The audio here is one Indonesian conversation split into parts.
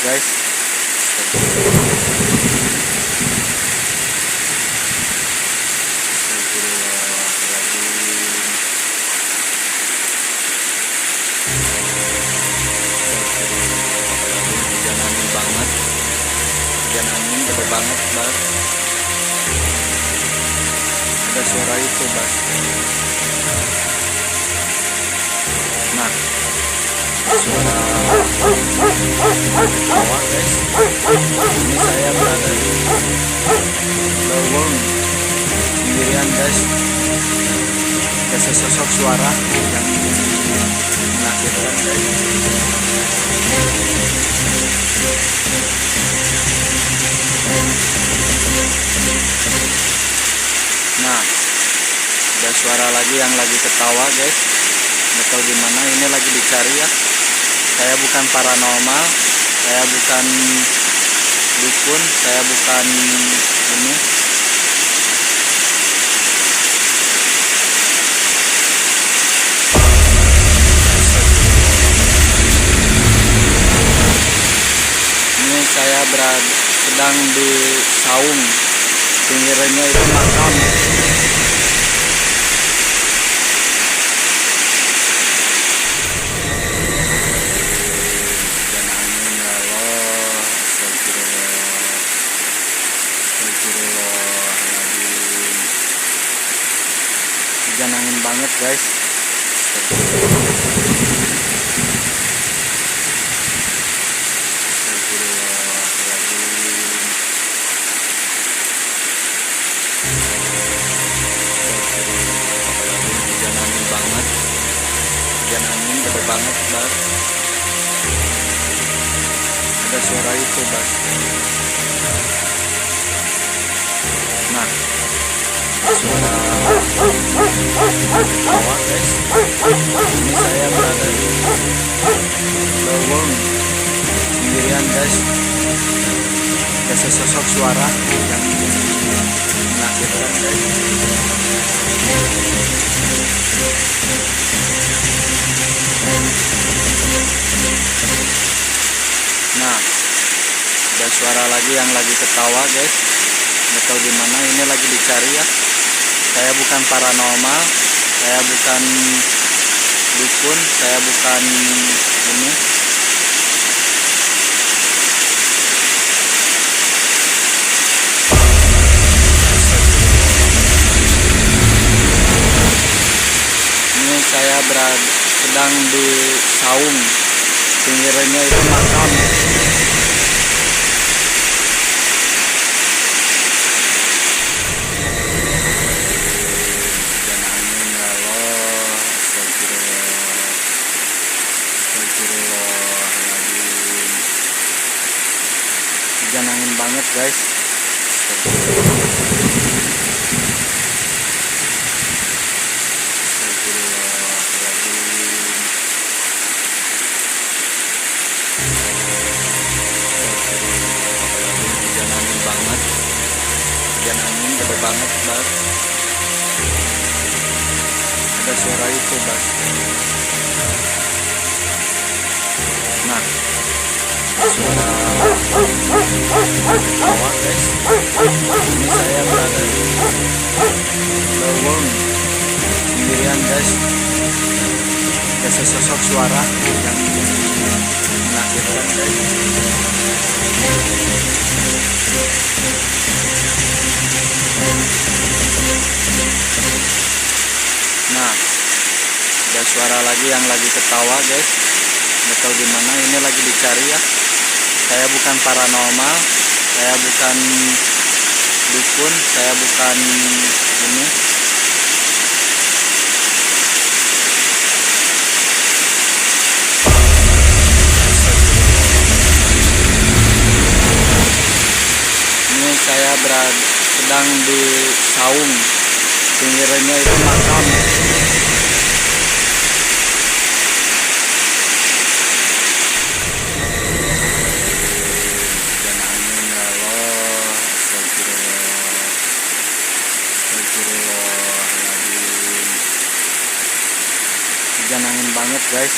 guys. Hujan angin banget, hujan angin gede banget, Bas. Ada suara itu, Bas. Nah, suara ketawa, guys. Ini saya berada di lowong sendirian, guys. Ada sesosok suara yang menakutkan, guys. Nah, ada suara lagi yang lagi ketawa, guys. Nggak tahu gimana, ini lagi dicari ya. Saya bukan paranormal, saya bukan dukun, saya bukan ini. Ini saya sedang di saung, pinggirnya itu makam. Hujan angin banget, guys. Hujan angin banget, hujan angin gede banget, Bas. Ada suara itu, Bas. Nah, suara ketawa, guys. Ini saya berada di lowong sendirian, guys. Ada sesosok suara yang menakutkan, guys. Nah, ada suara lagi yang lagi ketawa, guys. Nggak tahu gimana, ini lagi dicari ya. Saya bukan paranormal, saya bukan dukun, saya bukan ini. Ini saya sedang di saung, pinggirnya itu makam. Hujan angin banget, guys. Hujan angin banget, hujan angin gede banget, Bas. Ada suara itu, Bas. Nah, suara ketawa, guys. Ini saya berada di lowong sendirian, guys. Ada sesosok suara yang menakutkan, guys. Nah, ada suara lagi yang lagi ketawa, guys. Nggak tahu gimana, ini lagi dicari ya. Saya bukan paranormal, saya bukan dukun, saya bukan ini. Ini saya sedang di saung, pinggirnya itu makam. Hujan angin banget, guys.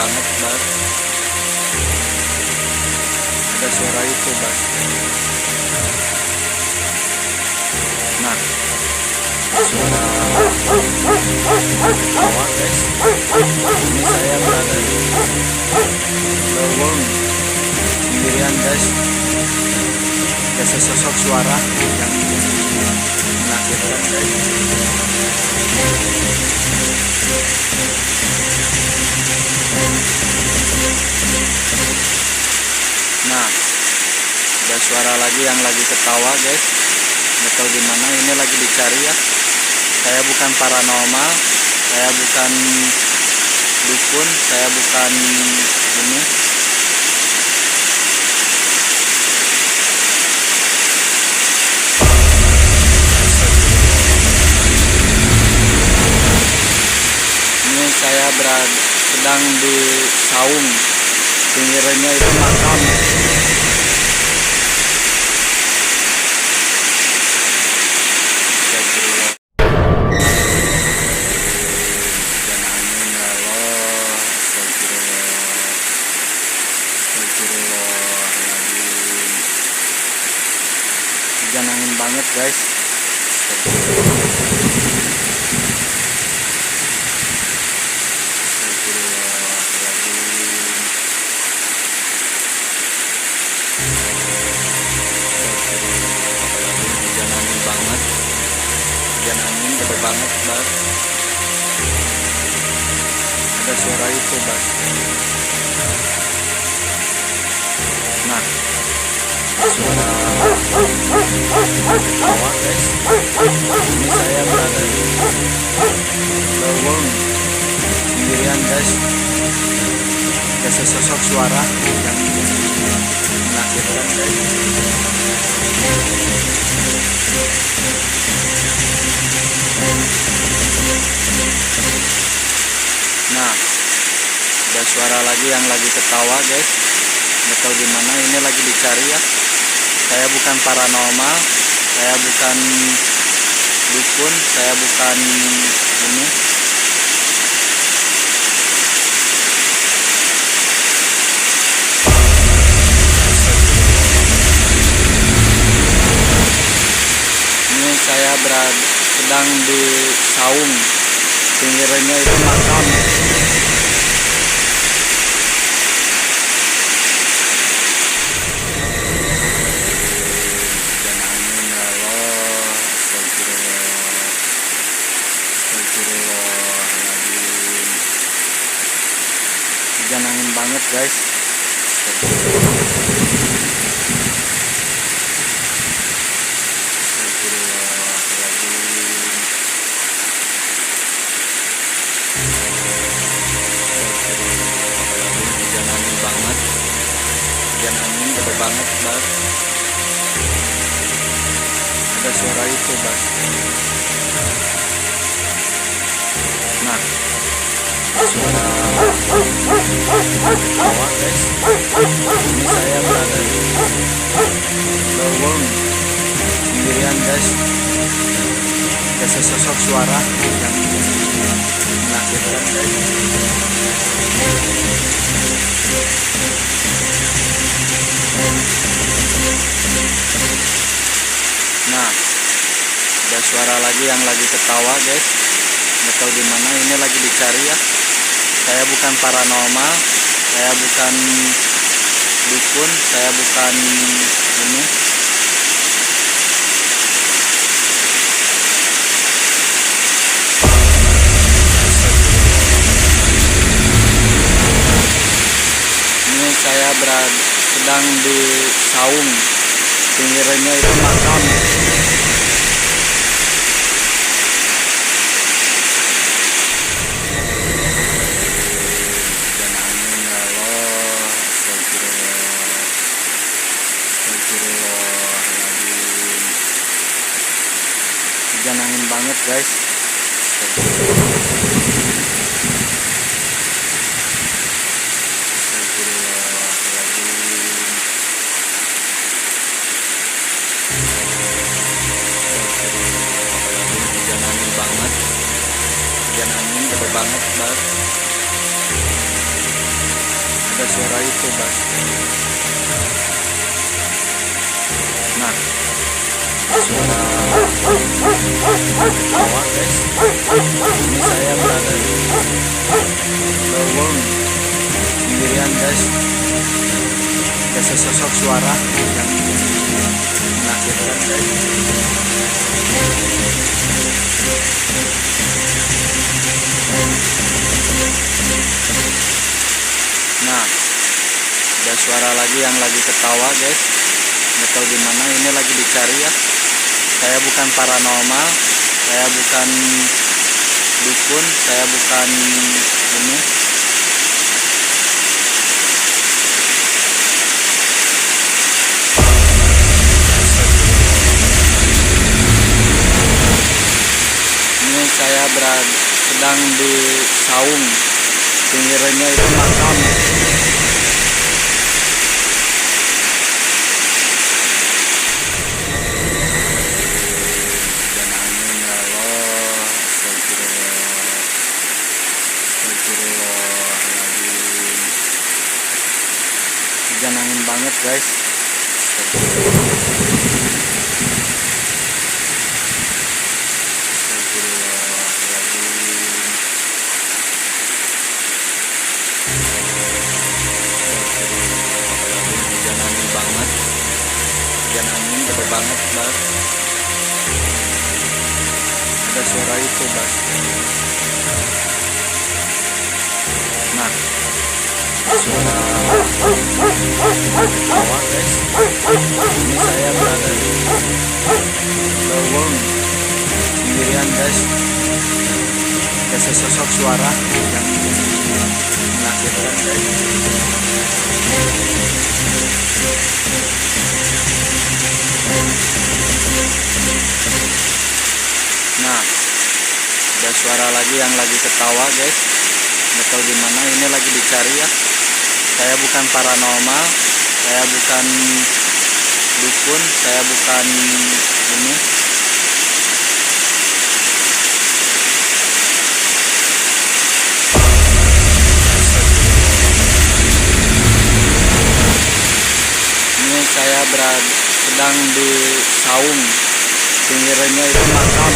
banget Bas. Ada suara itu Bas. Nah, suara ketawa guys. Ini saya berada di lowong sendirian guys. Ada sesosok suara yang menakutkan guys. Nah, ada suara lagi yang lagi ketawa guys. Nggak tahu di mana, ini lagi dicari ya. Saya bukan paranormal, saya bukan dukun, saya bukan ini. Ini saya sedang di saung, pinggirnya itu makam. Hujan angin banget guys. Hujan angin banget. Hujan angin gede banget Bas. Ada suara itu Bas. Nah, suara ketawa guys. Ini saya berada di lowong sendirian guys. Ada sesosok suara yang menakutkan guys. Nah, ada suara lagi yang lagi ketawa guys. Nggak tahu di mana, ini lagi dicari ya. Saya bukan paranormal, saya bukan dukun, saya bukan ini. Ini saya sedang di saung, pinggirnya itu makam. Hujan angin banget guys. Hujan angin banget. Hujan angin gede banget Bas. Ada suara itu Bas. Nah, suara ketawa guys. Ini saya berada di lowong sendirian guys. Ada sesosok suara yang menakutkan guys. Nah, ada suara lagi yang lagi ketawa guys. Nggak tahu di mana, ini lagi dicari ya. Saya bukan paranormal, saya bukan dukun, saya bukan ini. Ini saya sedang di saung, pinggirnya itu makam. Hujan angin banget guys. Hujan angin banget. Hujan angin gede banget Bas. ada suara itu, Bas. Nah, suara ketawa, guys. Ini saya berada di lowong sendirian, guys. Ada sesosok suara yang menakutkan, guys. Nah, ada suara lagi yang lagi ketawa, guys. Nggak tahu di mana, ini lagi dicari ya. Saya bukan paranormal, saya bukan dukun, saya bukan ini. Ini saya sedang di saung, pinggirnya itu makam. Hujan angin banget, guys. Hujan angin banget, hujan angin gede banget, Bas. Ada suara itu, Bas. Nah, suara ketawa, guys. Ini saya berada di lowong sendirian, guys. Ada sesosok suara yang menakutkan, guys. Nah, ada suara lagi yang lagi ketawa, guys. Nggak tahu di mana, ini lagi dicari ya. Saya bukan paranormal, saya bukan dukun, saya bukan ini. Ini saya sedang di saung, pinggirnya itu makam.